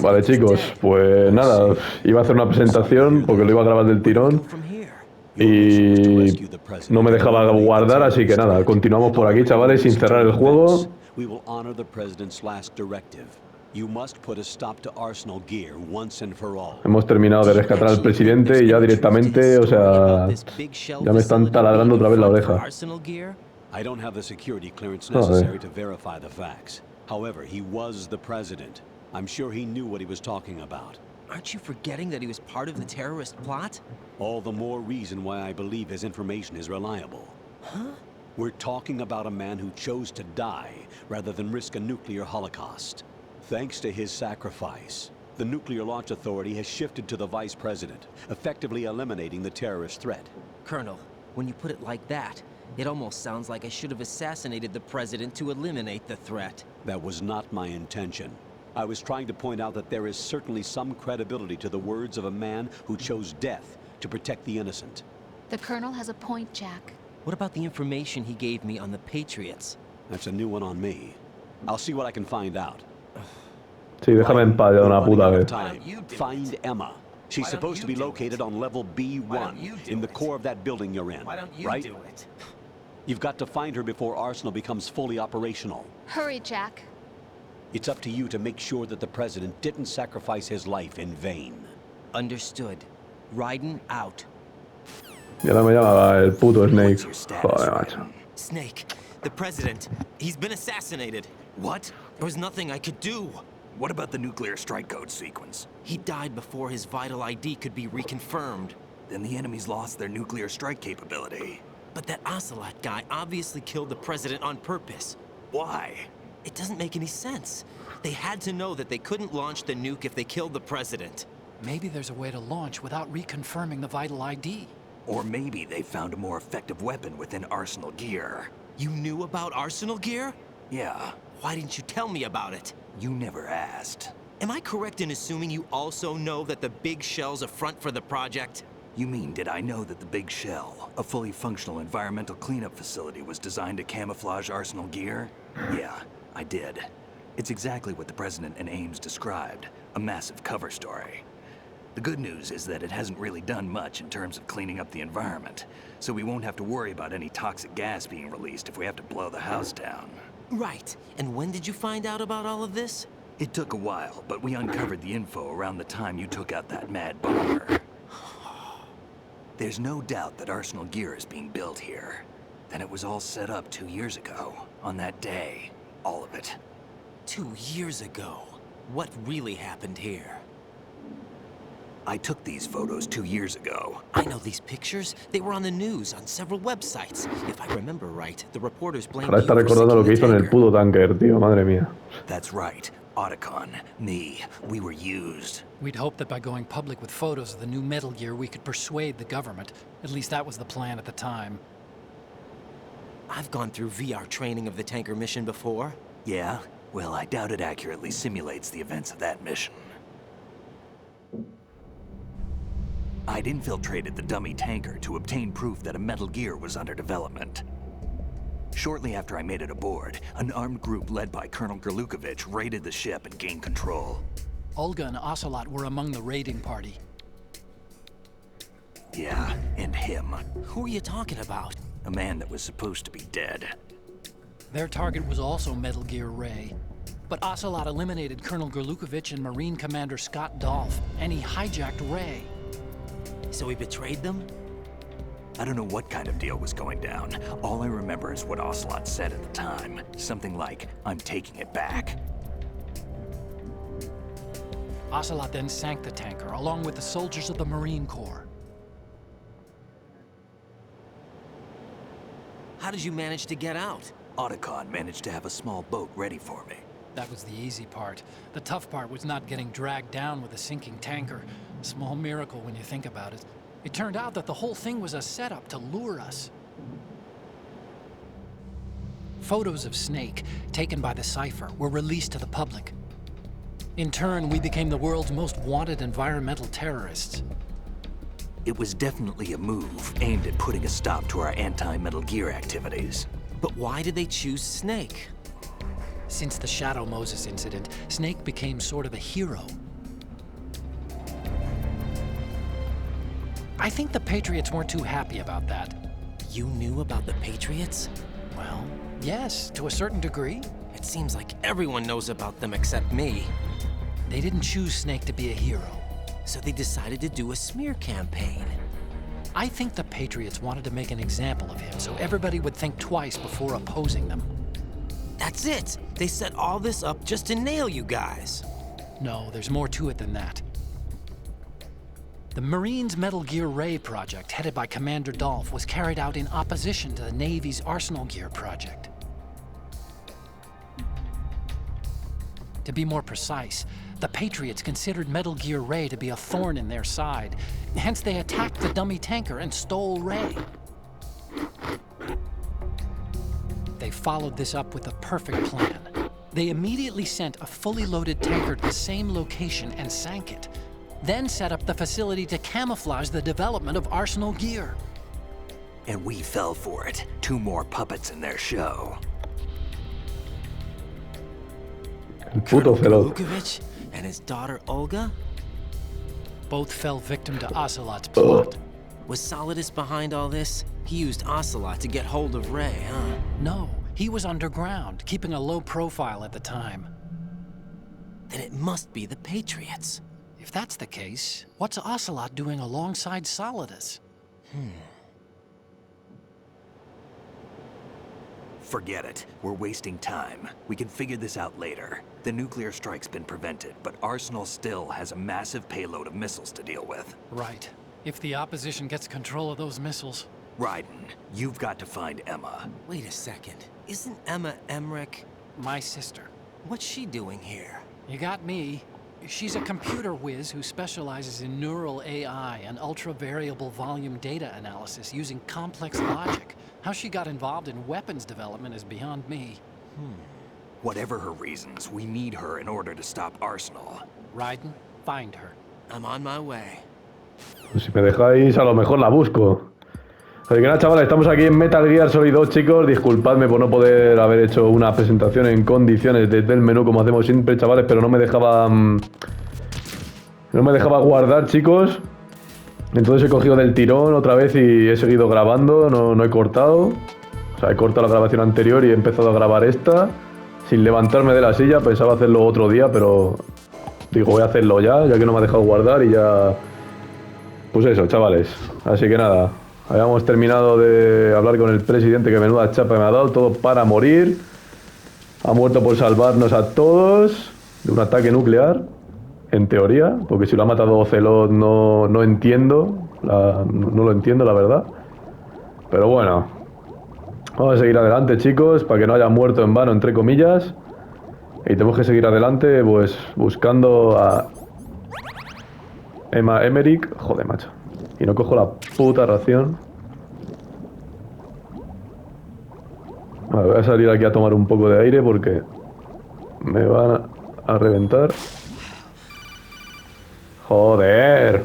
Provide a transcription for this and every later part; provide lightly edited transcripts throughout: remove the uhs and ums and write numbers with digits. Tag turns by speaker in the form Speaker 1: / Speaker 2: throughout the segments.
Speaker 1: Vale, chicos, pues nada, iba a hacer una presentación porque lo iba a grabar del tirón y no me dejaba guardar, así que nada, continuamos por aquí, chavales, sin cerrar el juego. Hemos terminado de rescatar al presidente y ya directamente, o sea, ya me están taladrando otra vez la oreja.
Speaker 2: I don't have the security clearance
Speaker 1: Joder.
Speaker 2: necessary to verify the facts. However, he was the president. I'm sure he knew what he was talking about.
Speaker 3: Aren't you forgetting that he was part of the terrorist plot?
Speaker 2: All the more reason why I believe his information is reliable.
Speaker 3: Huh?
Speaker 2: We're talking about a man who chose to die rather than risk a nuclear holocaust. Thanks to his sacrifice, the Nuclear Launch Authority has shifted to the vice president, effectively eliminating the terrorist threat.
Speaker 3: Colonel, when you put it like that, it almost sounds like I should have assassinated the president to eliminate the threat.
Speaker 2: That was not my intention. I was trying to point out that there is certainly some credibility to the words of a man who chose death to protect the innocent.
Speaker 4: The Colonel has a point, Jack.
Speaker 3: What about the information he gave me on the Patriots?
Speaker 2: That's a new one on me. I'll see what I can find out.
Speaker 1: Sí, déjame en paz de una puta vez.
Speaker 2: Find Emma. She's supposed to be located on level B1 in the core of that building you're in, right? You've got to find her before Arsenal becomes fully operational.
Speaker 4: Hurry, Jack.
Speaker 2: It's up to you to make sure that the president didn't sacrifice his life in vain.
Speaker 3: Understood. Raiden out.
Speaker 1: Y ahora me llama el puto Snake. Joder, macho.
Speaker 3: Snake, the president, he's been assassinated. What? There was nothing I could do.
Speaker 5: What about the nuclear strike code sequence?
Speaker 3: He died before his vital ID could be reconfirmed.
Speaker 5: Then the enemy's lost their nuclear strike capability.
Speaker 3: But that Ocelot guy obviously killed the president on purpose.
Speaker 5: Why?
Speaker 3: It doesn't make any sense. They had to know that they couldn't launch the nuke if they killed the president.
Speaker 6: Maybe there's a way to launch without reconfirming the vital ID.
Speaker 5: Or maybe they found a more effective weapon within Arsenal gear.
Speaker 3: You knew about Arsenal gear?
Speaker 5: Yeah.
Speaker 3: Why didn't you tell me about it?
Speaker 5: You never asked.
Speaker 3: Am I correct in assuming you also know that the Big Shell's a front for the project?
Speaker 5: You mean, did I know that the Big Shell, a fully functional environmental cleanup facility, was designed to camouflage Arsenal gear? Yeah, I did. It's exactly what the President and Ames described, a massive cover story. The good news is that it hasn't really done much in terms of cleaning up the environment, so we won't have to worry about any toxic gas being released if we have to blow the house down.
Speaker 3: Right. And when did you find out about all of this?
Speaker 5: It took a while, but we uncovered the info around the time you took out that mad bomber. There's no doubt that Arsenal gear is being built here. Then it was all set up 2 years ago, on that day. All of it.
Speaker 3: 2 years ago? What really happened here?
Speaker 5: I took these photos 2 years ago.
Speaker 3: I know these pictures. They were on the news, on several websites. If I remember right, the reporters blamed
Speaker 1: Ahora
Speaker 3: you
Speaker 1: está
Speaker 3: for
Speaker 1: recordando lo que
Speaker 3: sinking
Speaker 1: hizo
Speaker 3: the
Speaker 1: en el
Speaker 3: tanker.
Speaker 1: puto tanker, tío, madre mía.
Speaker 5: That's right. Otacon, me, we were used.
Speaker 6: We'd hoped that by going public with photos of the new Metal Gear, we could persuade the government. At least that was the plan at the time.
Speaker 3: I've gone through VR training of the tanker mission before.
Speaker 5: Yeah? Well, I doubt it accurately simulates the events of that mission. I'd infiltrated the dummy tanker to obtain proof that a Metal Gear was under development. Shortly after I made it aboard, an armed group led by Colonel Gerlukovich raided the ship and gained control.
Speaker 6: Olga and Ocelot were among the raiding party.
Speaker 5: Yeah, and him.
Speaker 3: Who are you talking about?
Speaker 5: A man that was supposed to be dead.
Speaker 6: Their target was also Metal Gear Ray. But Ocelot eliminated Colonel Gerlukovich and Marine Commander Scott Dolph, and he hijacked Ray.
Speaker 3: So he betrayed them?
Speaker 5: I don't know what kind of deal was going down. All I remember is what Ocelot said at the time. Something like, "I'm taking it back."
Speaker 6: Ocelot then sank the tanker, along with the soldiers of the Marine Corps.
Speaker 3: How did you manage to get out?
Speaker 5: Otacon managed to have a small boat ready for me.
Speaker 6: That was the easy part. The tough part was not getting dragged down with a sinking tanker. Small miracle when you think about it. It turned out that the whole thing was a setup to lure us. Photos of Snake, taken by the Cypher, were released to the public. In turn, we became the world's most wanted environmental terrorists.
Speaker 5: It was definitely a move aimed at putting a stop to our anti-Metal Gear activities.
Speaker 3: But why did they choose Snake?
Speaker 6: Since the Shadow Moses incident, Snake became sort of a hero. I think the Patriots weren't too happy about that.
Speaker 3: You knew about the Patriots?
Speaker 6: Well, yes, to a certain degree.
Speaker 3: It seems like everyone knows about them except me.
Speaker 6: They didn't choose Snake to be a hero.
Speaker 3: So they decided to do a smear campaign.
Speaker 6: I think the Patriots wanted to make an example of him so everybody would think twice before opposing them.
Speaker 3: That's it! They set all this up just to nail you guys.
Speaker 6: No, there's more to it than that. The Marines' Metal Gear Ray project, headed by Commander Dolph, was carried out in opposition to the Navy's Arsenal Gear project. To be more precise, the Patriots considered Metal Gear Ray to be a thorn in their side. Hence, they attacked the dummy tanker and stole Ray. They followed this up with a perfect plan. They immediately sent a fully loaded tanker to the same location and sank it. Then set up the facility to camouflage the development of Arsenal Gear.
Speaker 5: And we fell for it. 2 more puppets in their show.
Speaker 1: El puto Felot.
Speaker 3: Lukovich and his daughter Olga?
Speaker 6: Both fell victim to Ocelot's plot.
Speaker 3: Was Solidus behind all this? He used Ocelot to get hold of Ray, huh?
Speaker 6: No, he was underground, keeping a low profile at the time.
Speaker 3: Then it must be the Patriots.
Speaker 6: If that's the case, what's Ocelot doing alongside Solidus?
Speaker 5: Forget it. We're wasting time. We can figure this out later. The nuclear strike's been prevented, but Arsenal still has a massive payload of missiles to deal with.
Speaker 6: Right. If the opposition gets control of those missiles.
Speaker 5: Raiden, you've got to find Emma.
Speaker 3: Wait a second. Isn't Emma Emmerich?
Speaker 6: My sister.
Speaker 3: What's she doing here?
Speaker 6: You got me. She's a computer whiz who specializes in neural AI and ultra-variable volume data analysis using complex logic. How she got involved in weapons development is beyond me.
Speaker 5: Whatever her reasons, we need her in order to stop Arsenal.
Speaker 6: Raiden, find her.
Speaker 3: I'm on my way.
Speaker 1: Pues si me dejáis, a lo mejor la busco. Así que nada, chavales, estamos aquí en Metal Gear Solid 2, chicos. Disculpadme por no poder haber hecho una presentación en condiciones desde el menú como hacemos siempre, chavales, pero no me dejaba guardar, chicos. Entonces he cogido del tirón otra vez y he seguido grabando, no he cortado. O sea, he cortado la grabación anterior y he empezado a grabar esta sin levantarme de la silla. Pensaba hacerlo otro día, pero digo, voy a hacerlo ya que no me ha dejado guardar y ya... Pues eso, chavales. Así que nada, habíamos terminado de hablar con el presidente, que menuda chapa me ha dado, todo para morir. Ha muerto por salvarnos a todos de un ataque nuclear, en teoría, porque si lo ha matado Ocelot no entiendo, no lo entiendo, la verdad. Pero bueno, vamos a seguir adelante, chicos, para que no haya muerto en vano, entre comillas. Y tenemos que seguir adelante, pues, buscando a Emma Emmerich. Joder, macho. Y no cojo la puta ración. Vale, voy a salir aquí a tomar un poco de aire porque me van a reventar. Joder.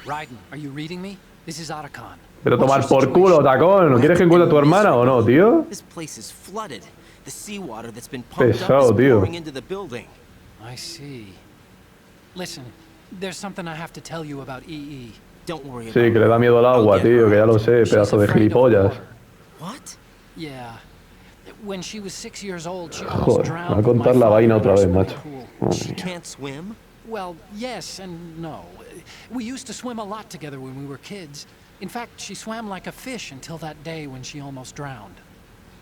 Speaker 6: Raiden, are you reading me? This is Otacon.
Speaker 1: Pero tomar por culo, tacón. ¿No quieres que encuentre a tu hermana o no, tío?
Speaker 3: This place is flooded. The seawater that's been pumped
Speaker 1: Pesado,
Speaker 3: up is
Speaker 1: tío.
Speaker 3: pouring into the building.
Speaker 6: I see. Listen, there's something I have to tell you about EE.
Speaker 3: Don't worry
Speaker 1: Sí,
Speaker 3: about
Speaker 1: que le da miedo al agua, tío, que ya lo sé, pedazo de gilipollas.
Speaker 3: What?
Speaker 6: Yeah. When she was 6 years old, she
Speaker 1: Joder,
Speaker 6: almost
Speaker 1: me
Speaker 6: drowned.
Speaker 1: va a
Speaker 6: with my
Speaker 1: contar la
Speaker 6: father
Speaker 1: vaina
Speaker 6: in
Speaker 1: otra
Speaker 6: our
Speaker 1: vez,
Speaker 6: swimming
Speaker 1: macho.
Speaker 6: pool.
Speaker 1: Madre
Speaker 3: She
Speaker 1: mía.
Speaker 3: can't swim?
Speaker 6: Well, yes and no. We used to swim a lot together when we were kids. In fact, she swam like a fish until that day when she almost drowned.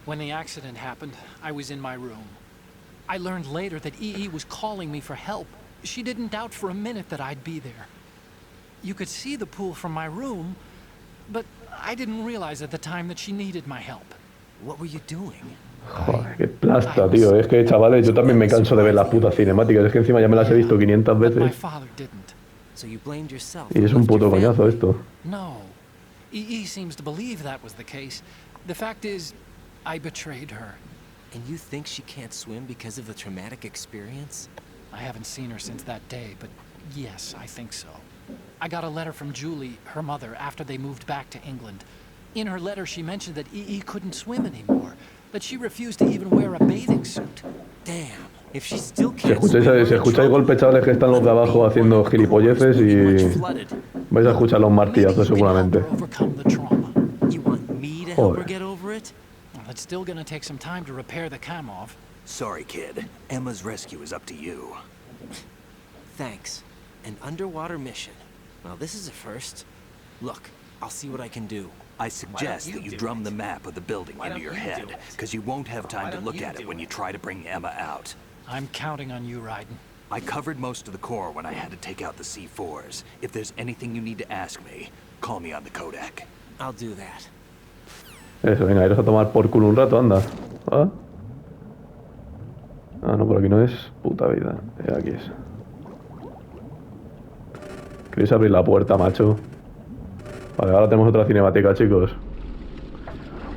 Speaker 6: When the accident happened, I was in my room. I learned later that EE was calling me for help. She didn't doubt for a minute that I'd be there. You could see the pool from my room, but I didn't realize at the time that she needed my help.
Speaker 3: What were you doing?
Speaker 1: Joder, qué plasta, tío. Es que, chavales, yo también me canso de ver las putas cinemáticas. Es que encima ya me las he visto 500
Speaker 6: But my
Speaker 1: veces.
Speaker 6: father didn't.
Speaker 3: So you blamed yourself.
Speaker 1: Y es un puto coñazo esto.
Speaker 6: No. EE seems to believe that was the case. The fact is, I betrayed her.
Speaker 3: And you think she can't swim because of the traumatic experience?
Speaker 6: I haven't seen her since that day, but yes, I think so. I got a letter from Julie, her mother, after they moved back to England. In her letter, she mentioned that EE couldn't swim anymore. but she refused to even wear a bathing suit.
Speaker 3: Damn. If she still
Speaker 1: Si
Speaker 3: can't swim, we're in
Speaker 1: escucháis
Speaker 3: trouble.
Speaker 1: golpes, chavales, que están los de abajo haciendo gilipolleces y vais a escuchar los martillazos seguramente.
Speaker 6: Overcome the trauma.
Speaker 3: You want me to help her
Speaker 1: Joder.
Speaker 3: get over it?
Speaker 6: Well, it's still gonna take some time to repair the cam off.
Speaker 5: Sorry, kid. Emma's rescue is up to you.
Speaker 3: Thanks. An underwater mission. Well, this is a first. Look, I'll see what I can do.
Speaker 5: I suggest that you drum the map of the building into your head, because you won't have time to look at it when you try to bring Emma out.
Speaker 6: I'm counting on you, Raiden.
Speaker 5: I covered most of the core when I had to take out the C4s. If there's anything you need to ask me, call me on the Kodak.
Speaker 3: I'll do that.
Speaker 1: Eso, venga, iros a tomar por culo un rato, anda. ¿Ah? Ah, no, por aquí no es. Puta vida. Aquí es. ¿Queréis abrir la puerta, macho? Vale, ahora tenemos otra cinemática, chicos.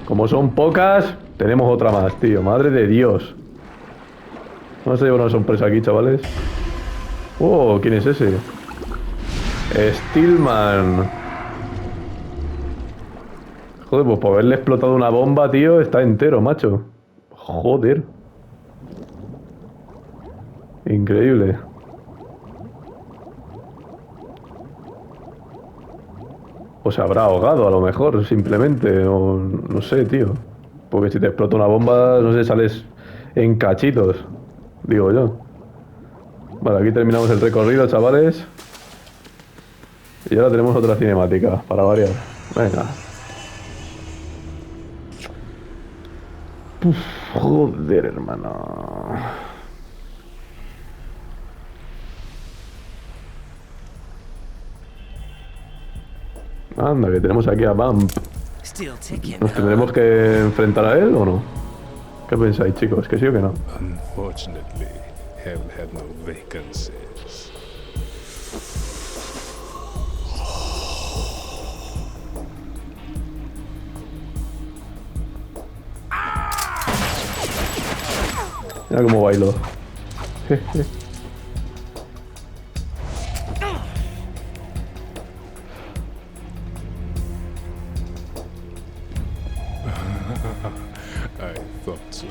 Speaker 1: Como son pocas, tenemos otra más, tío. Madre de Dios. Vamos a llevar una sorpresa aquí, chavales. Oh, ¿quién es ese? Steelman. Joder, pues por haberle explotado una bomba, tío, está entero, macho. Joder. Increíble. O se habrá ahogado, a lo mejor, simplemente. O no sé, tío. Porque si te explota una bomba, no sé, sales en cachitos. Digo yo. Vale, aquí terminamos el recorrido, chavales. Y ahora tenemos otra cinemática, para variar. Venga. Uf, joder, hermano. Anda, que tenemos aquí a Bump.
Speaker 3: Still ticking.
Speaker 1: ¿Nos tendremos que enfrentar a él o no? ¿Qué pensáis, chicos? ¿Que sí o que no?
Speaker 7: Unfortunately, hell had no vacancies.
Speaker 1: Mira cómo bailo.
Speaker 7: I thought so.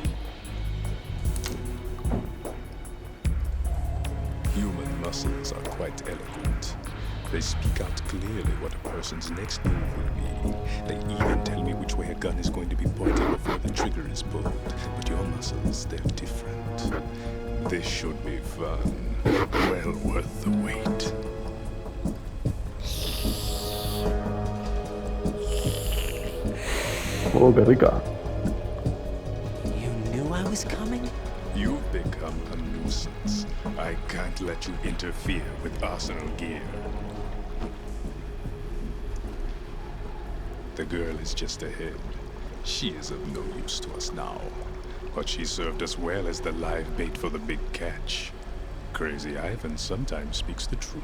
Speaker 7: Human muscles are quite eloquent. They speak out clearly what a person's next move will be. They even tell me which way a gun is going to be pointed before the trigger is pulled. But your muscles, they're different. This should be fun. Well worth the wait.
Speaker 1: Oh, qué rica.
Speaker 3: You knew I was coming?
Speaker 7: You've become a nuisance. I can't let you interfere with arsenal gear. The girl is just ahead. She is of no use to us now. But she served us well as the live bait for the big catch. Crazy Ivan sometimes speaks the truth.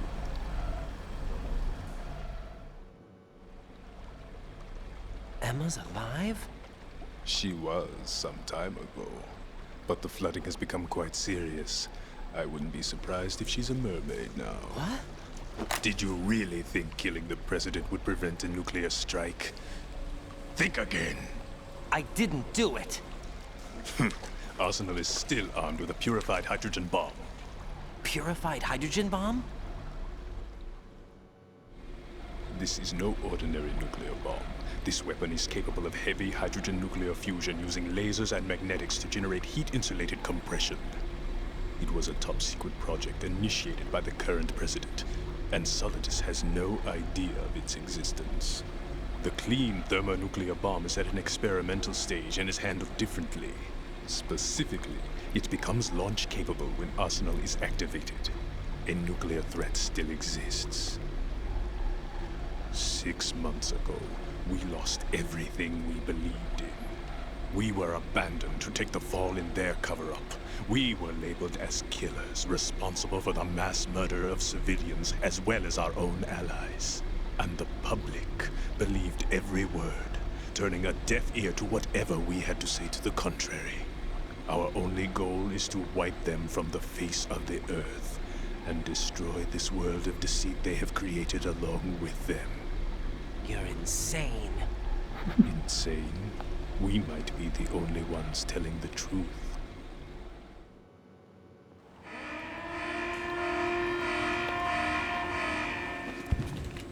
Speaker 3: Emma's alive?
Speaker 7: She was some time ago. But the flooding has become quite serious. I wouldn't be surprised if she's a mermaid now.
Speaker 3: What?
Speaker 7: Did you really think killing the president would prevent a nuclear strike? Think again.
Speaker 3: I didn't do it.
Speaker 7: Arsenal is still armed with a purified hydrogen bomb.
Speaker 3: Purified hydrogen bomb?
Speaker 7: This is no ordinary nuclear bomb. This weapon is capable of heavy hydrogen nuclear fusion using lasers and magnetics to generate heat-insulated compression. It was a top-secret project initiated by the current president, and Solidus has no idea of its existence. The clean thermonuclear bomb is at an experimental stage and is handled differently. Specifically, it becomes launch-capable when Arsenal is activated. A nuclear threat still exists. 6 months ago, we lost everything we believed in. We were abandoned to take the fall in their cover-up. We were labeled as killers, responsible for the mass murder of civilians as well as our own allies. And the public believed every word, turning a deaf ear to whatever we had to say to the contrary. Our only goal is to wipe them from the face of the earth and destroy this world of deceit they have created along with them.
Speaker 3: You're insane.
Speaker 7: Insane? We might be the only ones telling the truth.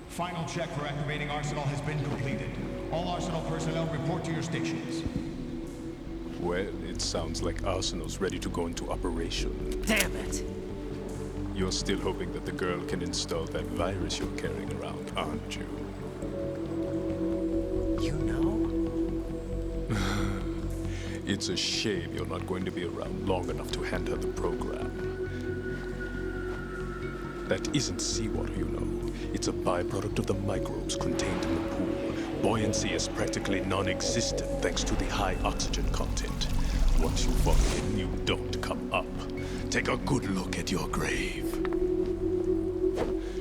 Speaker 8: Final check for activating Arsenal has been completed. All Arsenal personnel report to your stations.
Speaker 7: Well, it sounds like Arsenal's ready to go into operation.
Speaker 3: Damn it!
Speaker 7: You're still hoping that the girl can install that virus you're carrying around, aren't you?
Speaker 3: You know?
Speaker 7: It's a shame you're not going to be around long enough to hand her the program. That isn't seawater, you know. It's a byproduct of the microbes contained in the pool. Buoyancy is practically non-existent thanks to the high oxygen content. Once you fall in, you don't come up. Take a good look at your grave.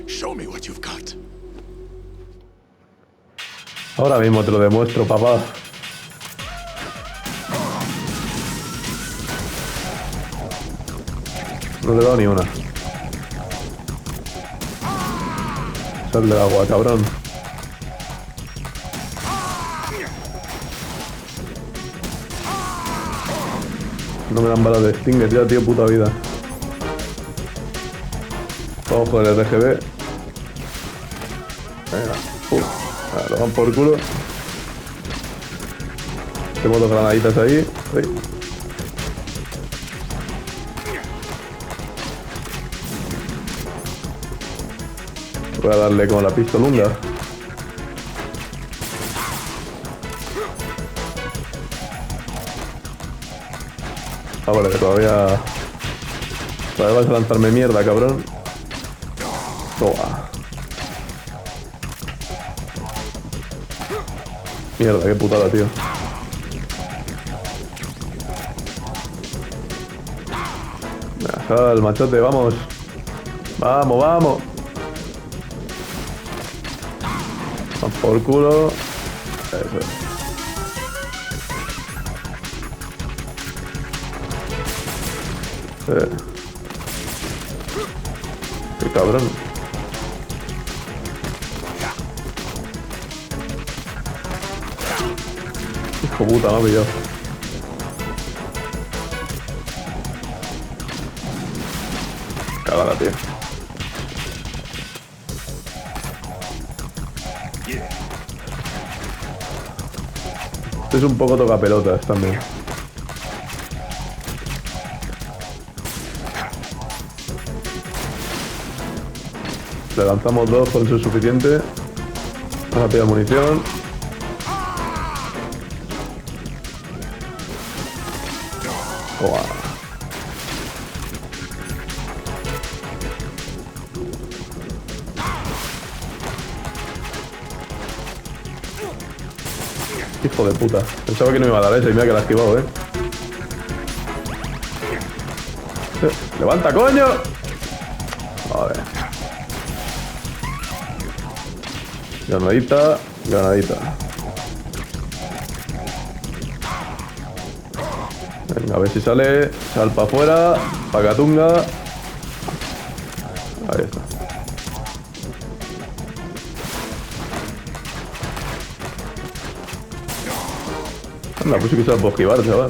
Speaker 7: Show me what you've got.
Speaker 1: Ahora mismo te lo demuestro, papá. No le he dado ni una. Sal del agua, cabrón. No me dan balas de Stinger ya, tío, puta vida. Vamos con el RGB. Venga, lo van por culo. Tengo dos granaditas ahí. Uy. Voy a darle con la pistolunga. Ah, vale, que todavía vas a lanzarme mierda, cabrón. Toma. Mierda, qué putada, tío. Sal, machote, vamos. Vamos, vamos. Vamos por culo. Eso es. Qué cabrón. Hijo puta, me ha pillado. Cagada, tío. Este es un poco tocapelotas también. Le lanzamos dos, con eso es suficiente. Vamos a pillar munición. Toma. Hijo de puta. Pensaba que no me iba a dar ese y mira que la ha esquivado, ¡Levanta, coño! Vale. Granadita, granadita. Venga, a ver si sale. Sal para afuera. Pacatunga. Ahí está. Anda, pues sí que se la puedo esquivar, chaval.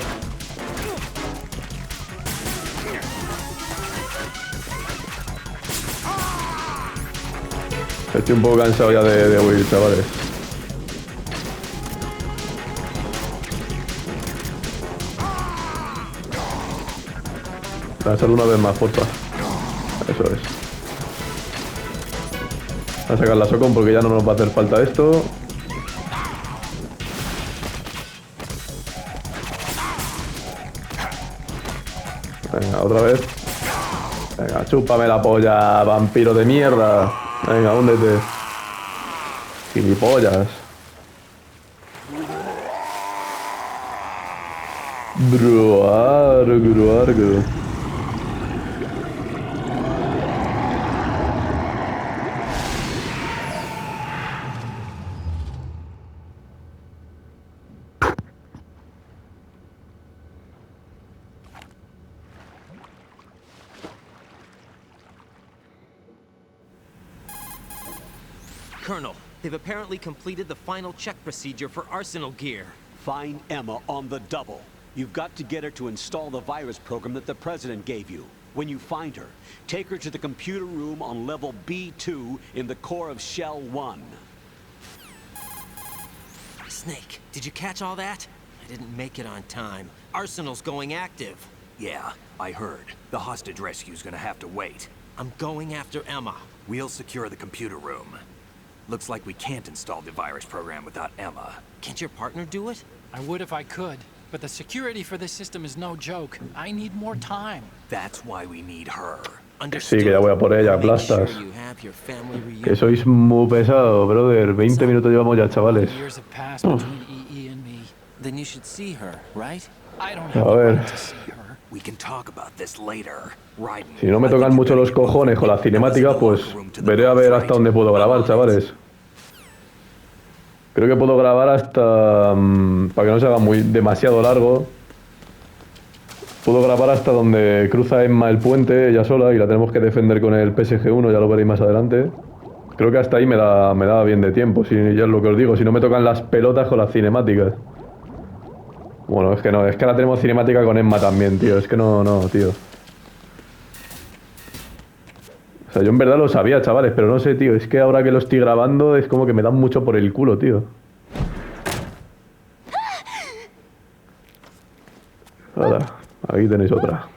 Speaker 1: Estoy un poco cansado ya de huir, chavales. Lanzarlo una vez más, porfa. Eso es. Voy a sacar la socón porque ya no nos va a hacer falta esto. Venga, otra vez. Venga, chúpame la polla, vampiro de mierda. Venga, húndete. Gilipollas. Gruargo.
Speaker 3: Colonel, they've apparently completed the final check procedure for Arsenal gear.
Speaker 2: Find Emma on the double. You've got to get her to install the virus program that the President gave you. When you find her, take her to the computer room on level B2 in the core of Shell 1.
Speaker 3: Snake, did you catch all that? I didn't make it on time. Arsenal's going active.
Speaker 5: Yeah, I heard. The hostage rescue's gonna have to wait.
Speaker 3: I'm going after Emma.
Speaker 5: We'll secure the computer room. Looks like we can't install the virus program without Emma.
Speaker 3: Can't your partner do it?
Speaker 6: I would if I could, but the security for this system is no joke. I need more time.
Speaker 5: That's why we need her.
Speaker 1: Sí, que ya voy a por ella,
Speaker 3: Make sure
Speaker 1: plastas.
Speaker 3: you have your family reunion.
Speaker 1: Que sois muy pesado, brother. 20 minutos llevamos ya, chavales.
Speaker 6: Years have passed between EE and me.
Speaker 3: Then you should see her, right?
Speaker 6: I don't
Speaker 1: A
Speaker 6: have the
Speaker 1: ver.
Speaker 6: right to see her.
Speaker 5: We can talk about this later. Raiden,
Speaker 1: Si no me
Speaker 5: I
Speaker 1: tocan
Speaker 5: think
Speaker 1: mucho
Speaker 5: you're
Speaker 1: los
Speaker 5: ready to go.
Speaker 1: cojones con las cinemáticas, pues veré a ver hasta dónde puedo grabar, chavales. Creo que puedo grabar hasta... para que no se haga demasiado largo. Puedo grabar hasta donde cruza Emma el puente, ella sola, y la tenemos que defender con el PSG-1, ya lo veréis más adelante. Creo que hasta ahí me da bien de tiempo, si ya es lo que os digo, si no me tocan las pelotas con las cinemáticas. Bueno, es que no, es que ahora tenemos cinemática con Emma también, tío, es que no, tío. O sea, yo en verdad lo sabía, chavales, pero no sé, tío, es que ahora que lo estoy grabando es como que me dan mucho por el culo, tío. Ahora, aquí tenéis otra.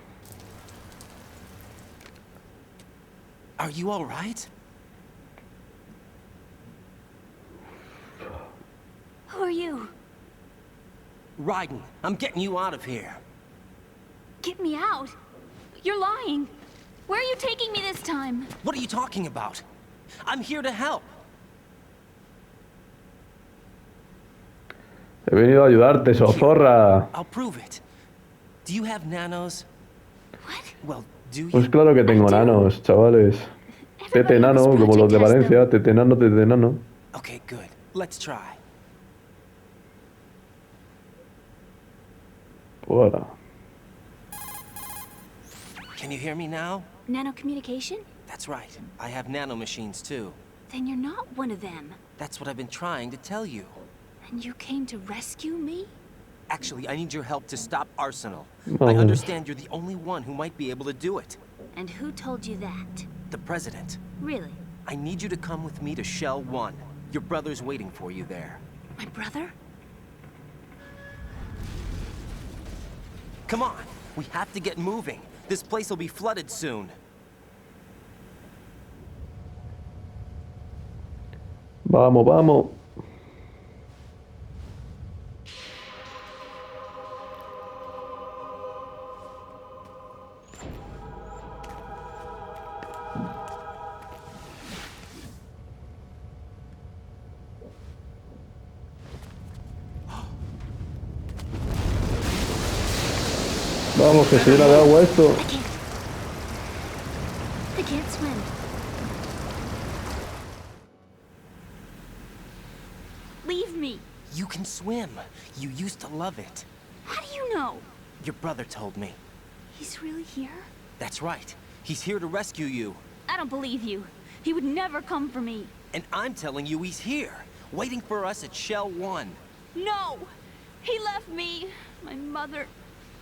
Speaker 3: Are you all right?
Speaker 9: Who are you?
Speaker 3: Raiden, I'm getting you out of here.
Speaker 9: Get me out. You're lying. Where are you taking me this time?
Speaker 3: What are you talking about? I'm here to help.
Speaker 1: He venido a ayudarte, zorra.
Speaker 3: I'll prove it. Do you have nanos?
Speaker 9: What?
Speaker 3: Well, do you?
Speaker 1: Pues claro que tengo nanos, chavales. Tete nano, como los de Valencia. Tete nano, tete nano.
Speaker 3: Okay, good. Let's try.
Speaker 1: Voilà.
Speaker 3: Can you hear me now?
Speaker 9: Nanocommunication?
Speaker 3: That's right. I have nano machines too.
Speaker 9: Then you're not one of them.
Speaker 3: That's what I've been trying to tell you.
Speaker 9: And you came to rescue me?
Speaker 3: Actually, I need your help to stop Arsenal.
Speaker 1: Oh.
Speaker 3: I understand you're the only one who might be able to do it.
Speaker 9: And who told you that?
Speaker 3: The President.
Speaker 9: Really?
Speaker 3: I need you to come with me to Shell 1. Your brother's waiting for you there.
Speaker 9: My brother?
Speaker 3: Come on, we have to get moving. This place will be flooded soon.
Speaker 1: Vamos, vamos. Vamos, que se llena de agua esto.
Speaker 9: I can't swim. Leave me.
Speaker 3: You can swim. You used to love it.
Speaker 9: How do you know?
Speaker 3: Your brother told me.
Speaker 9: He's really here?
Speaker 3: That's right. He's here to rescue you.
Speaker 9: I don't believe you. He would never come for me.
Speaker 3: And I'm telling you he's here, waiting for us at Shell 1.
Speaker 9: No! He left me, my mother,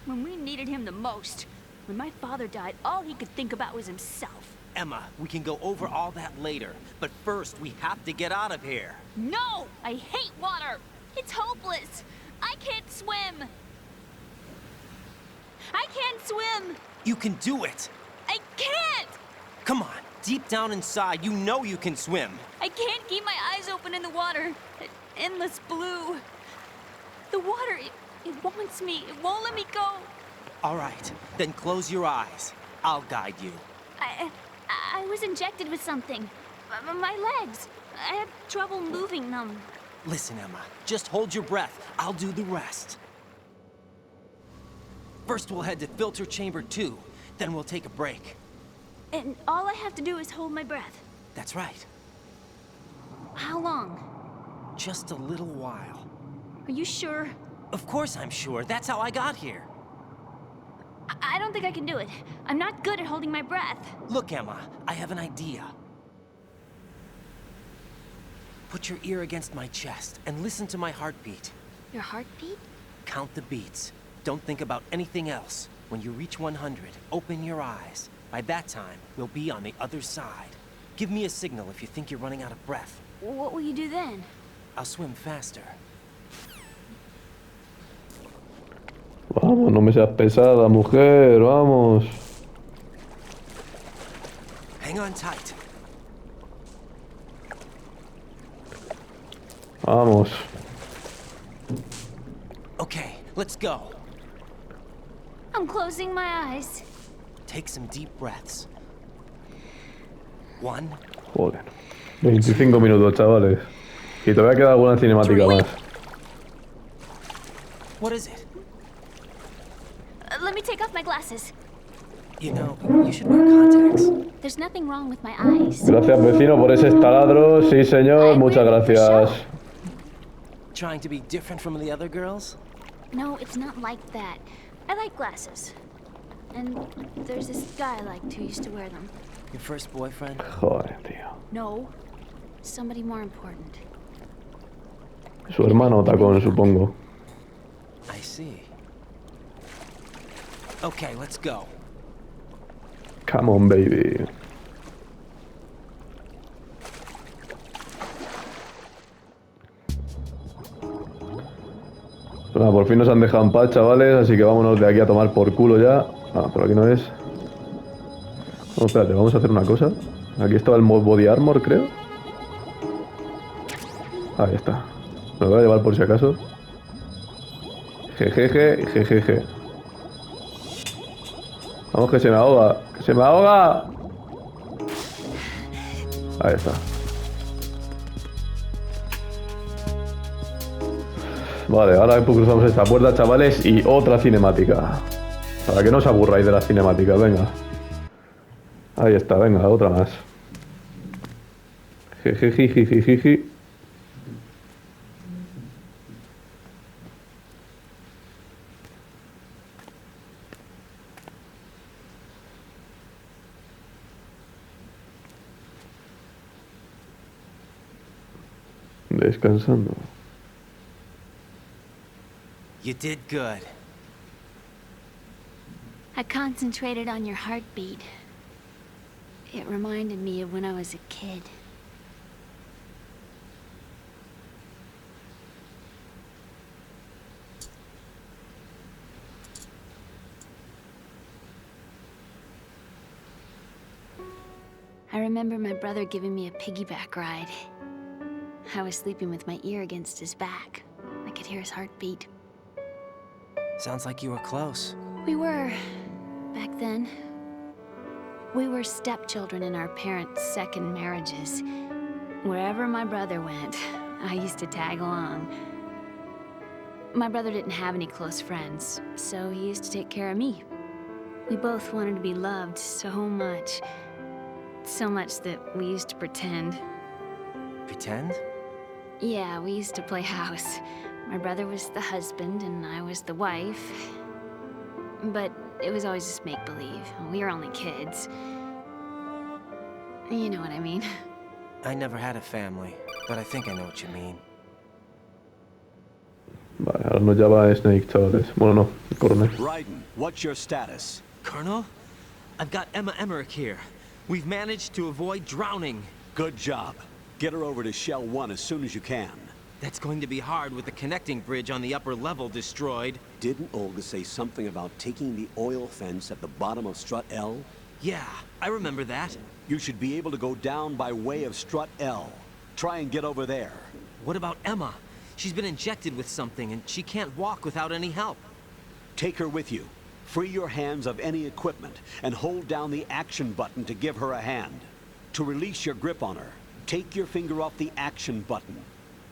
Speaker 9: when we needed him the most. When my father died, all he could think about was himself.
Speaker 3: Emma, we can go over all that later, but first we have to get out of here.
Speaker 9: No! I hate water! It's hopeless! I can't swim! I can't swim!
Speaker 3: You can do it!
Speaker 9: I can't!
Speaker 3: Come on, deep down inside, you know you can swim.
Speaker 9: I can't keep my eyes open in the water. That endless blue. The water, it wants me. It won't let me go.
Speaker 3: All right, then close your eyes. I'll guide you.
Speaker 9: I was injected with something. My legs. I have trouble moving them.
Speaker 3: Listen, Emma, just hold your breath. I'll do the rest. First, we'll head to filter chamber 2. Then we'll take a break.
Speaker 9: And all I have to do is hold my breath.
Speaker 3: That's right.
Speaker 9: How long?
Speaker 3: Just a little while.
Speaker 9: Are you sure?
Speaker 3: Of course I'm sure. That's how I got here.
Speaker 9: I don't think I can do it. I'm not good at holding my breath.
Speaker 3: Look, Emma, I have an idea. Put your ear against my chest and listen to my heartbeat.
Speaker 9: Your heartbeat?
Speaker 3: Count the beats. Don't think about anything else. When you reach 100, open your eyes. By that time, we'll be on the other side. Give me a signal if you think you're running out of breath.
Speaker 9: What will you do then?
Speaker 3: I'll swim faster.
Speaker 1: Vamos, no me seas pesada, mujer, vamos.
Speaker 3: Hang on tight.
Speaker 1: Vamos.
Speaker 3: Okay, let's go.
Speaker 9: I'm closing my eyes.
Speaker 3: Take some deep breaths. 1.
Speaker 1: Joder. 25 minutos, chavales. Y todavía queda alguna cinemática más.
Speaker 3: What is it?
Speaker 9: Let me take off my glasses.
Speaker 3: You know, you should wear contacts.
Speaker 9: There's nothing wrong with my eyes.
Speaker 1: Gracias, vecino, por ese taladro. Sí, señor, muchas gracias.
Speaker 3: Trying to be different from the other girls?
Speaker 9: No, it's not like that. I like glasses. And there's this guy I liked who used to wear them.
Speaker 3: Your first boyfriend?
Speaker 1: Joder, tío.
Speaker 9: No, somebody more important.
Speaker 1: Su hermano tacón, supongo.
Speaker 3: I see. Okay, let's go.
Speaker 1: Come on, baby. Bueno, por fin nos han dejado en paz, chavales, así que vámonos de aquí a tomar por culo ya. Ah, por aquí no es. Oh, espérate, vamos a hacer una cosa. Aquí estaba el body armor, creo. Ahí está. Me lo voy a llevar por si acaso. Jejeje, jejeje. Vamos, que se me ahoga. ¡Que se me ahoga! Ahí está. Vale, ahora cruzamos esta puerta, chavales, y otra cinemática. Para que no os aburráis de las cinemáticas, venga. Ahí está, venga, otra más. Jijijijijiji. Descansando.
Speaker 3: You did good.
Speaker 9: I concentrated on your heartbeat. It reminded me of when I was a kid. I remember my brother giving me a piggyback ride. I was sleeping with my ear against his back. I could hear his heartbeat.
Speaker 3: Sounds like you were close.
Speaker 9: We were, back then. We were stepchildren in our parents' second marriages. Wherever my brother went, I used to tag along. My brother didn't have any close friends, so he used to take care of me. We both wanted to be loved so much. So much that we used to pretend.
Speaker 3: Pretend?
Speaker 9: Yeah, we used to play house. My brother was the husband and I was the wife. But it was always just make-believe. We were only kids. You know what I mean.
Speaker 3: I never had a family, but I think I know what you mean.
Speaker 1: Vale, ahora nos llama Snake, chavales. Bueno, no, Coronel.
Speaker 2: Raiden, what's your status?
Speaker 3: Colonel? I've got Emma Emmerich here. We've managed to avoid drowning.
Speaker 2: Good job. Get her over to Shell 1 as soon as you can.
Speaker 3: That's going to be hard with the connecting bridge on the upper level destroyed.
Speaker 2: Didn't Olga say something about taking the oil fence at the bottom of Strut L?
Speaker 3: Yeah, I remember that.
Speaker 2: You should be able to go down by way of Strut L. Try and get over there.
Speaker 3: What about Emma? She's been injected with something and she can't walk without any help.
Speaker 2: Take her with you. Free your hands of any equipment and hold down the action button to give her a hand. To release your grip on her, take your finger off the action button.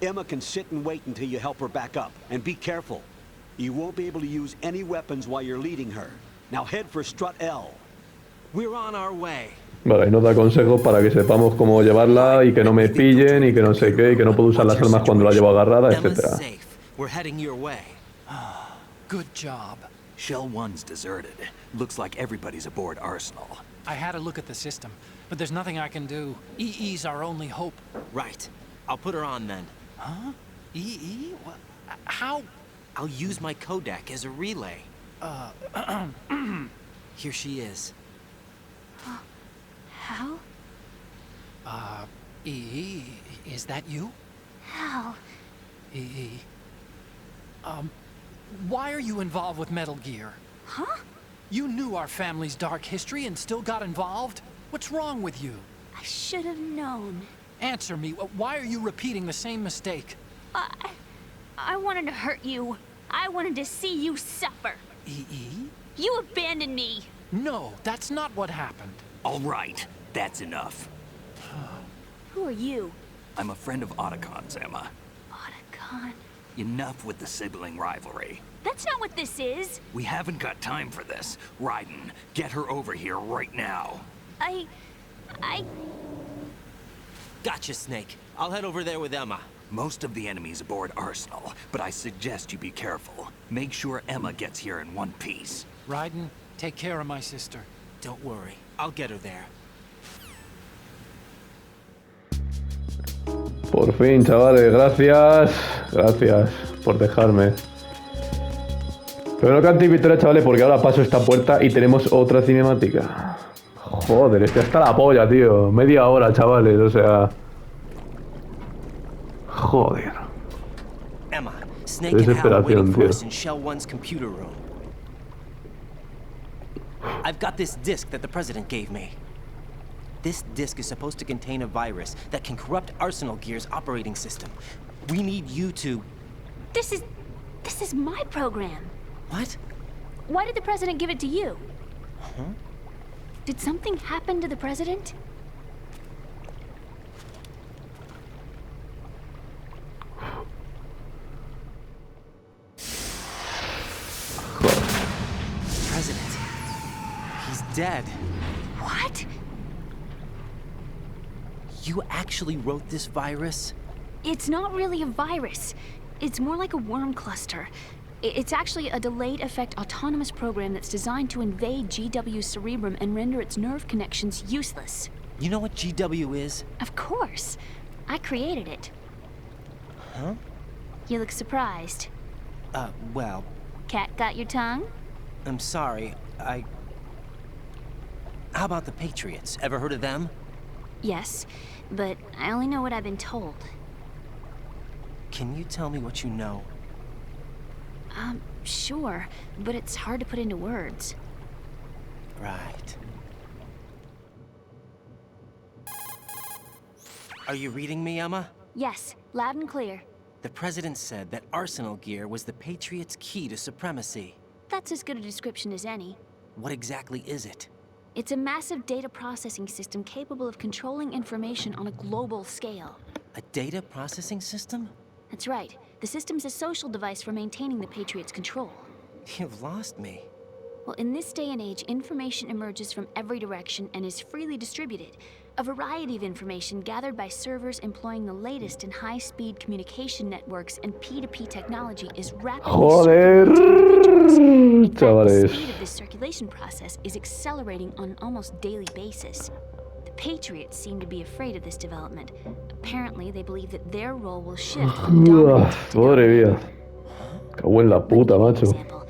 Speaker 2: Emma can sit and wait until you help her back up. And be careful. You won't be able to use any weapons while you're leading her. Now head for Strut L.
Speaker 3: We're on our way.
Speaker 1: Vale, ahí nos da consejos para que sepamos cómo llevarla y que no me pillen y que no sé qué, y que no puedo usar las armas cuando la llevo agarrada, etc.
Speaker 3: We're heading your way.
Speaker 6: Good job.
Speaker 5: Shell 1's deserted. Looks like everybody's aboard Arsenal.
Speaker 6: I had a look at the system, but there's nothing I can do. EE's our only hope.
Speaker 3: Right. I'll put her on then.
Speaker 6: Huh? EE? What? How?
Speaker 3: I'll use my Kodak as a relay. Here she is.
Speaker 9: Hal?
Speaker 6: Is that you?
Speaker 9: Hal?
Speaker 6: Why are you involved with Metal Gear?
Speaker 9: Huh?
Speaker 6: You knew our family's dark history and still got involved? What's wrong with you?
Speaker 9: I should have known.
Speaker 6: Answer me, why are you repeating the same mistake?
Speaker 9: I wanted to hurt you. I wanted to see you suffer. You abandoned me.
Speaker 6: No, that's not what happened.
Speaker 5: All right, that's enough.
Speaker 9: Who are you?
Speaker 5: I'm a friend of Otacon's, Emma.
Speaker 9: Otacon?
Speaker 5: Enough with the sibling rivalry.
Speaker 9: That's not what this is.
Speaker 5: We haven't got time for this. Raiden, get her over here right now.
Speaker 9: I...
Speaker 3: Gotcha, Snake. I'll head over there with Emma.
Speaker 5: Most of the enemies aboard Arsenal, but I suggest you be careful. Make sure Emma gets here in one piece.
Speaker 6: Raiden, take care of my sister.
Speaker 3: Don't worry. I'll get her there.
Speaker 1: Por fin, chavales, gracias. Gracias por dejarme. Pero no cantéis victoria, chavales, porque ahora paso esta puerta y tenemos otra cinemática. Joder, estoy hasta la polla, tío. Media hora, chavales, o sea... Joder.
Speaker 3: Emma, Snake and Hal are waiting for us in Shell 1's computer room. I've got this disk that the President gave me. This disk is supposed to contain a virus that can corrupt Arsenal Gear's operating system. We need you to...
Speaker 9: This is my program.
Speaker 3: What?
Speaker 9: Why did the President give it to you?
Speaker 3: Huh?
Speaker 9: Did something happen to the President?
Speaker 3: President. He's dead.
Speaker 9: What?
Speaker 3: You actually wrote this virus?
Speaker 9: It's not really a virus. It's more like a worm cluster. It's actually a delayed effect autonomous program that's designed to invade GW's cerebrum and render its nerve connections useless.
Speaker 3: You know what GW is?
Speaker 9: Of course. I created it.
Speaker 3: Huh?
Speaker 9: You look surprised.
Speaker 3: Well...
Speaker 9: Cat got your tongue?
Speaker 3: I'm sorry, How about the Patriots? Ever heard of them?
Speaker 9: Yes, but I only know what I've been told.
Speaker 3: Can you tell me what you know?
Speaker 9: Sure, but it's hard to put into words.
Speaker 3: Right. Are you reading me, Emma?
Speaker 9: Yes, loud and clear.
Speaker 3: The President said that Arsenal Gear was the Patriots' key to supremacy.
Speaker 9: That's as good a description as any.
Speaker 3: What exactly is it?
Speaker 9: It's a massive data processing system capable of controlling information on a global scale.
Speaker 3: A data processing system?
Speaker 9: That's right. The system's a social device for maintaining the Patriots' control.
Speaker 3: You've lost me.
Speaker 9: Well, in this day and age, information emerges from every direction and is freely distributed. A variety of information gathered by servers employing the latest in high-speed communication networks and P2P technology is rapidly
Speaker 1: Joder,
Speaker 9: in fact, the
Speaker 1: chavales.
Speaker 9: speed of this circulation process is accelerating on an almost daily basis. The Patriots seem to be afraid of this development. Apparently, they believe that their role will shift from dominance to
Speaker 1: Madre
Speaker 9: dominant.
Speaker 1: mía. Cago en la puta,
Speaker 9: Let me give you
Speaker 1: macho.
Speaker 9: an example.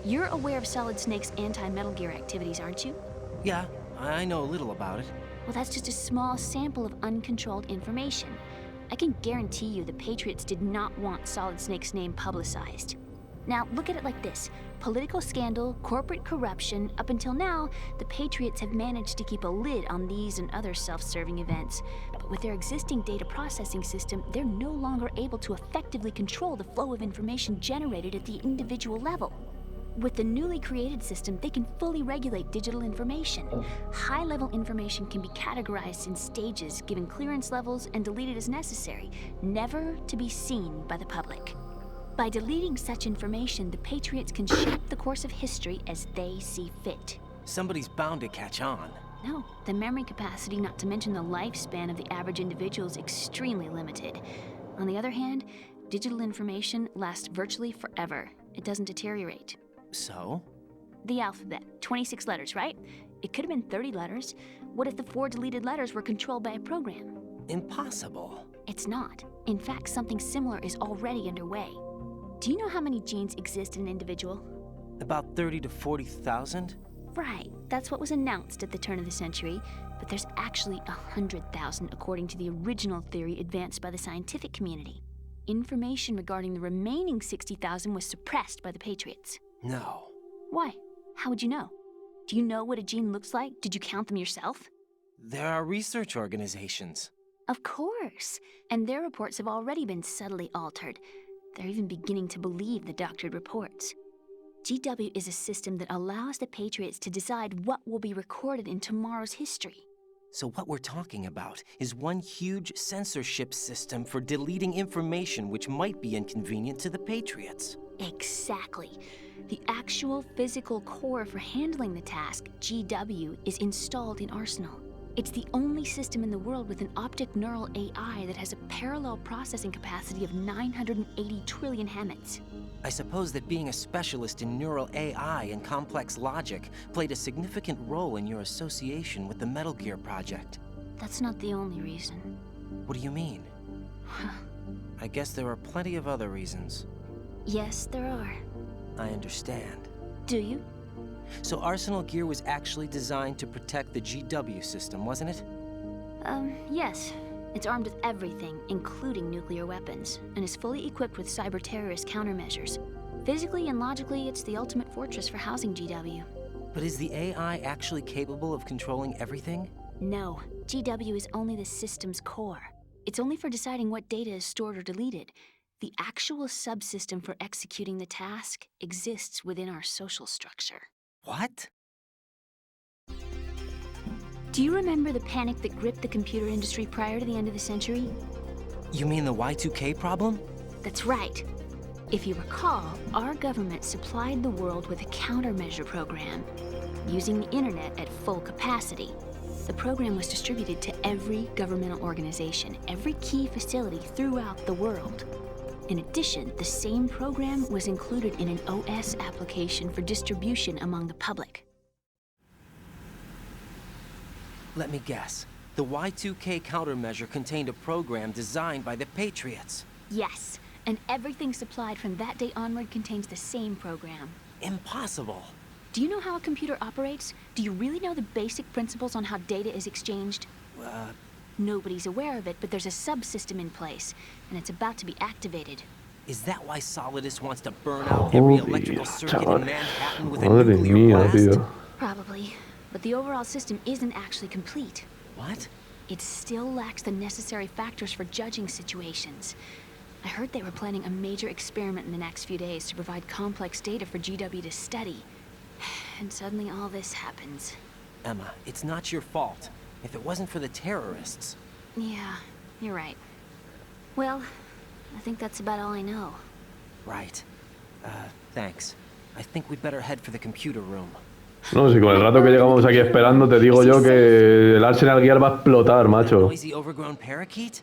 Speaker 9: You're aware of Solid Snake's anti-Metal Gear activities, aren't you?
Speaker 3: Yeah, I know a little about it.
Speaker 9: Well, that's just a small sample of uncontrolled information. I can guarantee you the Patriots did not want Solid Snake's name publicized. Now, look at it like this. Political scandal, corporate corruption, up until now, the Patriots have managed to keep a lid on these and other self-serving events. But with their existing data processing system, they're no longer able to effectively control the flow of information generated at the individual level. With the newly created system, they can fully regulate digital information. High-level information can be categorized in stages, given clearance levels, and deleted as necessary, never to be seen by the public. By deleting such information, the Patriots can shape the course of history as they see fit.
Speaker 3: Somebody's bound to catch on.
Speaker 9: No, the memory capacity, not to mention the lifespan of the average individual, is extremely limited. On the other hand, digital information lasts virtually forever. It doesn't deteriorate.
Speaker 3: So?
Speaker 9: The alphabet, 26 letters, right? It could have been 30 letters. What if the 4 deleted letters were controlled by a program?
Speaker 3: Impossible.
Speaker 9: It's not. In fact, something similar is already underway. Do you know how many genes exist in an individual?
Speaker 3: About 30 to 40,000?
Speaker 9: Right, that's what was announced at the turn of the century, but there's actually 100,000 according to the original theory advanced by the scientific community. Information regarding the remaining 60,000 was suppressed by the Patriots.
Speaker 3: No.
Speaker 9: Why? How would you know? Do you know what a gene looks like? Did you count them yourself?
Speaker 3: There are research organizations.
Speaker 9: Of course, and their reports have already been subtly altered. They're even beginning to believe the doctored reports. GW is a system that allows the Patriots to decide what will be recorded in tomorrow's history.
Speaker 3: So what we're talking about is one huge censorship system for deleting information which might be inconvenient to the Patriots.
Speaker 9: Exactly. The actual physical core for handling the task, GW, is installed in Arsenal. It's the only system in the world with an optic neural AI that has a parallel processing capacity of 980 trillion Hammets.
Speaker 3: I suppose that being a specialist in neural AI and complex logic played a significant role in your association with the Metal Gear project.
Speaker 9: That's not the only reason.
Speaker 3: What do you mean? I guess there are plenty of other reasons.
Speaker 9: Yes, there are.
Speaker 3: I understand.
Speaker 9: Do you?
Speaker 3: So Arsenal Gear was actually designed to protect the GW system, wasn't it?
Speaker 9: Yes. It's armed with everything, including nuclear weapons, and is fully equipped with cyber-terrorist countermeasures. Physically and logically, it's the ultimate fortress for housing GW.
Speaker 3: But is the AI actually capable of controlling everything?
Speaker 9: No. GW is only the system's core. It's only for deciding what data is stored or deleted. The actual subsystem for executing the task exists within our social structure.
Speaker 3: What?
Speaker 9: Do you remember the panic that gripped the computer industry prior to the end of the century?
Speaker 3: You mean the Y2K problem?
Speaker 9: That's right. If you recall, our government supplied the world with a countermeasure program, using the internet at full capacity. The program was distributed to every governmental organization, every key facility throughout the world. In addition, the same program was included in an OS application for distribution among the public.
Speaker 3: Let me guess. The Y2K countermeasure contained a program designed by the Patriots.
Speaker 9: Yes, and everything supplied from that day onward contains the same program.
Speaker 3: Impossible.
Speaker 9: Do you know how a computer operates? Do you really know the basic principles on how data is exchanged? Nobody's aware of it, but there's a subsystem in place, and it's about to be activated.
Speaker 3: Is that why Solidus wants to burn out every electrical circuit in Manhattan with a
Speaker 1: Madre
Speaker 3: nuclear
Speaker 1: mía,
Speaker 3: blast?
Speaker 1: tío.
Speaker 9: Probably, but the overall system isn't actually complete.
Speaker 3: What?
Speaker 9: It still lacks the necessary factors for judging situations. I heard they were planning a major experiment in the next few days to provide complex data for GW to study. And suddenly all this happens.
Speaker 3: Emma, it's not your fault. If it wasn't for the terrorists...
Speaker 9: Yeah, you're right. Well, I think that's about all I know.
Speaker 3: Right. Thanks. I think we'd better head for the computer room.
Speaker 1: No, si con el rato que llegamos aquí esperando te digo yo que el Arsenal Gear va a explotar, macho.
Speaker 3: Noisy overgrown parakeet?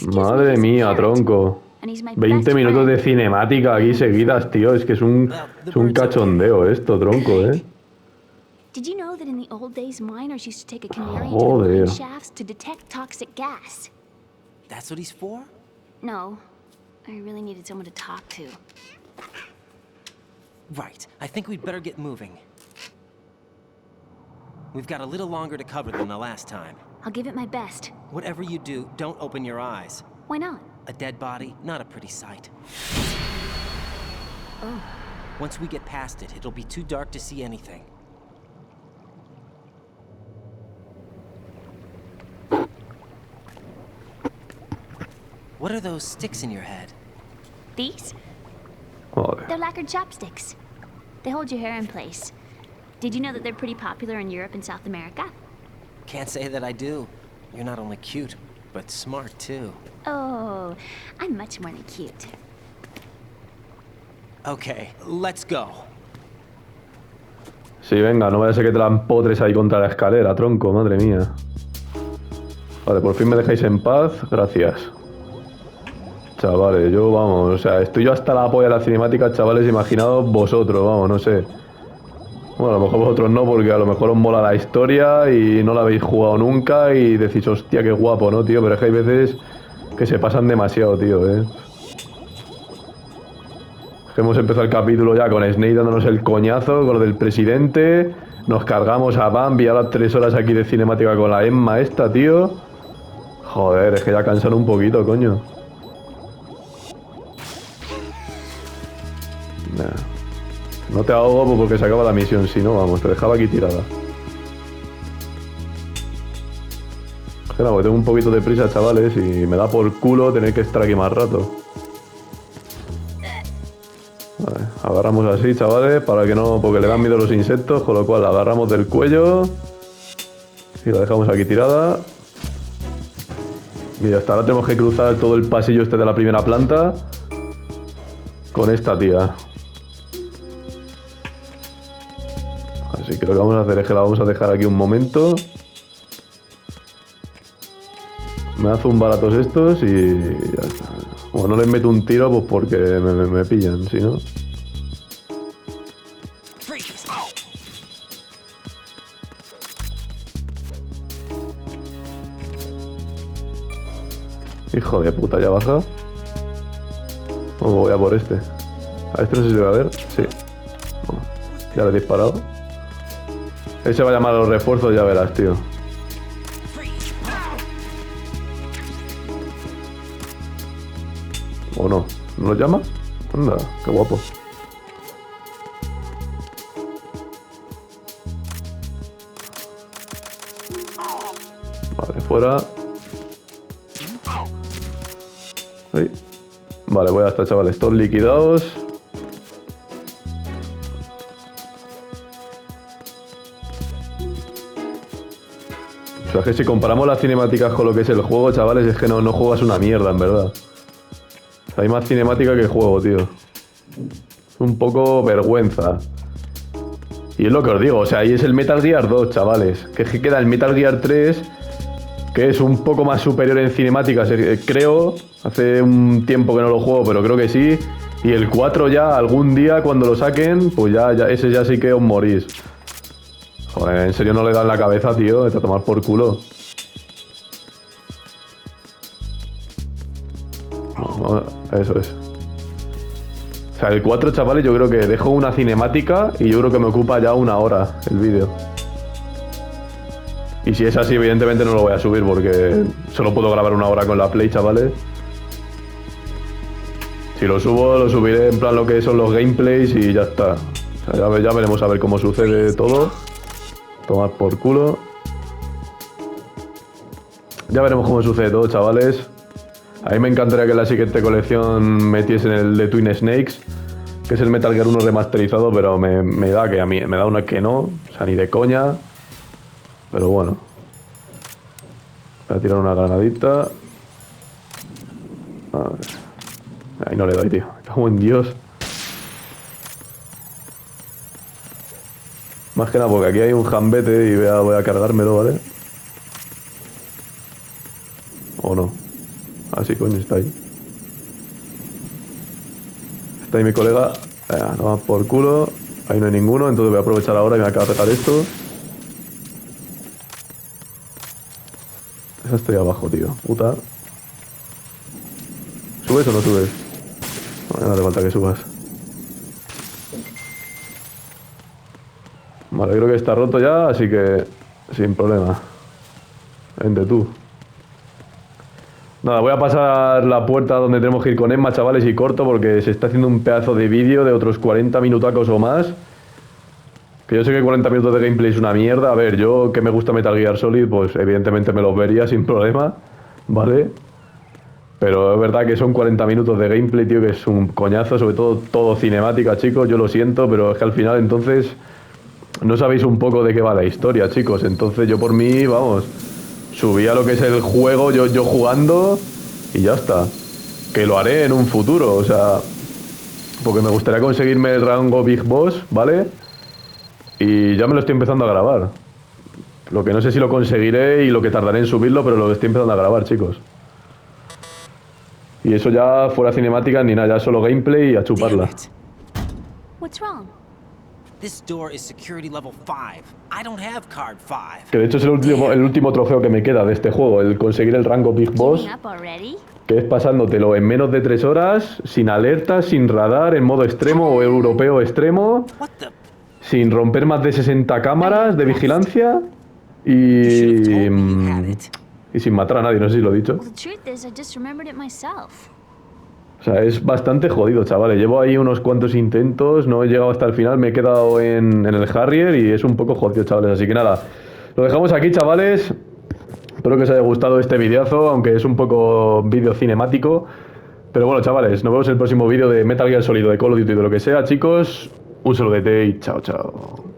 Speaker 1: Madre mía, tronco. 20 minutos de cinemática aquí seguidas, tío. Es que es un cachondeo esto, tronco, ¿eh?
Speaker 9: Did you know that in the old days miners used to take a canary into the mine shafts to detect toxic gas?
Speaker 3: That's what he's for?
Speaker 9: No. I really needed someone to talk to.
Speaker 3: Right. I think we'd better get moving. We've got a little longer to cover than the last time.
Speaker 9: I'll give it my best.
Speaker 3: Whatever you do, don't open your eyes.
Speaker 9: Why not?
Speaker 3: A dead body, not a pretty sight.
Speaker 9: Oh.
Speaker 3: Once we get past it, it'll be too dark to see anything. What are those sticks in your head?
Speaker 9: These?
Speaker 1: Joder.
Speaker 9: They're lacquered chopsticks. They hold your hair in place. Did you know that they're pretty popular in Europe and South America?
Speaker 3: Can't say that I do. You're not only cute, but smart too.
Speaker 9: Oh, I'm much more than cute.
Speaker 3: Okay, let's go.
Speaker 1: Sí, venga, no vaya a ser que te la empotres ahí contra la escalera, tronco, madre mía. Vale, por fin me dejáis en paz, gracias. Chavales, yo, vamos, o sea, estoy yo hasta la polla de la cinemática, chavales, imaginaos vosotros, vamos, no sé. Bueno, a lo mejor vosotros no, porque a lo mejor os mola la historia y no la habéis jugado nunca y decís, hostia, qué guapo, ¿no, tío? Pero es que hay veces que se pasan demasiado, tío, ¿eh? Que hemos empezado el capítulo ya con Snake dándonos el coñazo con lo del presidente. Nos cargamos a Bambi, ahora 3 horas aquí de cinemática con la Emma esta, tío. Joder, es que ya cansan un poquito, coño. Nah. No te ahogo pues porque se acaba la misión, si no, vamos, te dejaba aquí tirada. Que no, porque tengo un poquito de prisa, chavales, y me da por culo tener que estar aquí más rato. Vale, agarramos así, chavales, para que no, porque le dan miedo los insectos, con lo cual la agarramos del cuello y la dejamos aquí tirada. Y hasta ahora tenemos que cruzar todo el pasillo este de la primera planta con esta tía. Así que lo que vamos a hacer es que la vamos a dejar aquí un momento. Me da zumbaratos estos y ya está. Bueno, no les meto un tiro pues porque me pillan, si no. Hijo de puta, ya baja. O voy a por este. A este no sé si se va a ver. Sí. Bueno, ya le he disparado. Ese va a llamar a los refuerzos, ya verás, tío. ¿O no? ¿No lo llama? Anda, qué guapo. Vale, fuera. Ahí. Vale, voy a estar, chavales, todos liquidados. O sea, es que si comparamos las cinemáticas con lo que es el juego, chavales, es que no juegas una mierda, en verdad. O sea, hay más cinemática que juego, tío. Es un poco vergüenza. Y es lo que os digo, o sea, ahí es el Metal Gear 2, chavales. Que es que queda el Metal Gear 3, que es un poco más superior en cinemáticas, creo. Hace un tiempo que no lo juego, pero creo que sí. Y el 4 ya, algún día, cuando lo saquen, pues ya ese ya sí que os morís. Joder, en serio no le dan la cabeza, tío, de tomar por culo. No, eso es. O sea, el 4, chavales, yo creo que dejo una cinemática y yo creo que me ocupa ya 1 hora el vídeo. Y si es así, evidentemente no lo voy a subir porque solo puedo grabar 1 hora con la Play, chavales. Si lo subo, lo subiré en plan lo que son los gameplays y ya está. O sea, ya veremos a ver cómo sucede todo. Tomar por culo. Ya veremos cómo sucede todo, chavales. A mí me encantaría que en la siguiente colección metiesen el de Twin Snakes, que es el Metal Gear 1 remasterizado, pero me da que a mí me da una que no, o sea, ni de coña. Pero bueno. Voy a tirar una granadita. A ver. Ahí no le doy, tío. Me cago en Dios. Más que nada porque aquí hay un jambete y voy a cargármelo, ¿vale? ¿O no? Ah, sí, coño, está ahí. Está ahí mi colega. No va por culo. Ahí no hay ninguno, entonces voy a aprovechar ahora y me acaba de pegar esto. Esa estoy abajo, tío. Puta. ¿Subes o no subes? No hace falta que subas. Vale, creo que está roto ya, así que sin problema. Vente tú. Nada, voy a pasar la puerta donde tenemos que ir con Emma, chavales, y corto porque se está haciendo un pedazo de vídeo de otros 40 minutacos o más. Que yo sé que 40 minutos de gameplay es una mierda. A ver, yo que me gusta Metal Gear Solid, pues evidentemente me los vería sin problema, ¿vale? Pero es verdad que son 40 minutos de gameplay, tío, que es un coñazo, sobre todo cinemática, chicos, yo lo siento, pero es que al final entonces no sabéis un poco de qué va la historia, chicos. Entonces yo por mí, vamos, subía lo que es el juego, yo jugando y ya está. Que lo haré en un futuro, o sea, porque me gustaría conseguirme el rango Big Boss, ¿vale? Y ya me lo estoy empezando a grabar. Lo que no sé si lo conseguiré y lo que tardaré en subirlo, pero lo estoy empezando a grabar, chicos. Y eso ya fuera cinemática ni nada, ya solo gameplay y a chuparla.
Speaker 9: What's wrong?
Speaker 3: This door is security level 5. I don't have card 5.
Speaker 1: Que de hecho es el último trofeo que me queda de este juego, el conseguir el rango Big Boss.
Speaker 9: Giving up already?
Speaker 1: Que es pasándotelo en menos de 3 horas, sin alertas, sin radar, en modo extremo o europeo extremo,
Speaker 3: What the?
Speaker 1: sin romper más de 60 cámaras de vigilancia
Speaker 3: You should have told me you had
Speaker 1: y...
Speaker 3: it.
Speaker 1: y sin matar a nadie, no sé si lo he dicho.
Speaker 9: Well, the truth is, I just remembered it myself.
Speaker 1: O sea, es bastante jodido, chavales. Llevo ahí unos cuantos intentos, no he llegado hasta el final, me he quedado en el Harrier y es un poco jodido, chavales. Así que nada, lo dejamos aquí, chavales. Espero que os haya gustado este videazo, aunque es un poco vídeo cinemático. Pero bueno, chavales, nos vemos en el próximo vídeo de Metal Gear Solid, de Call of Duty, de lo que sea, chicos. Un saludete y chao, chao.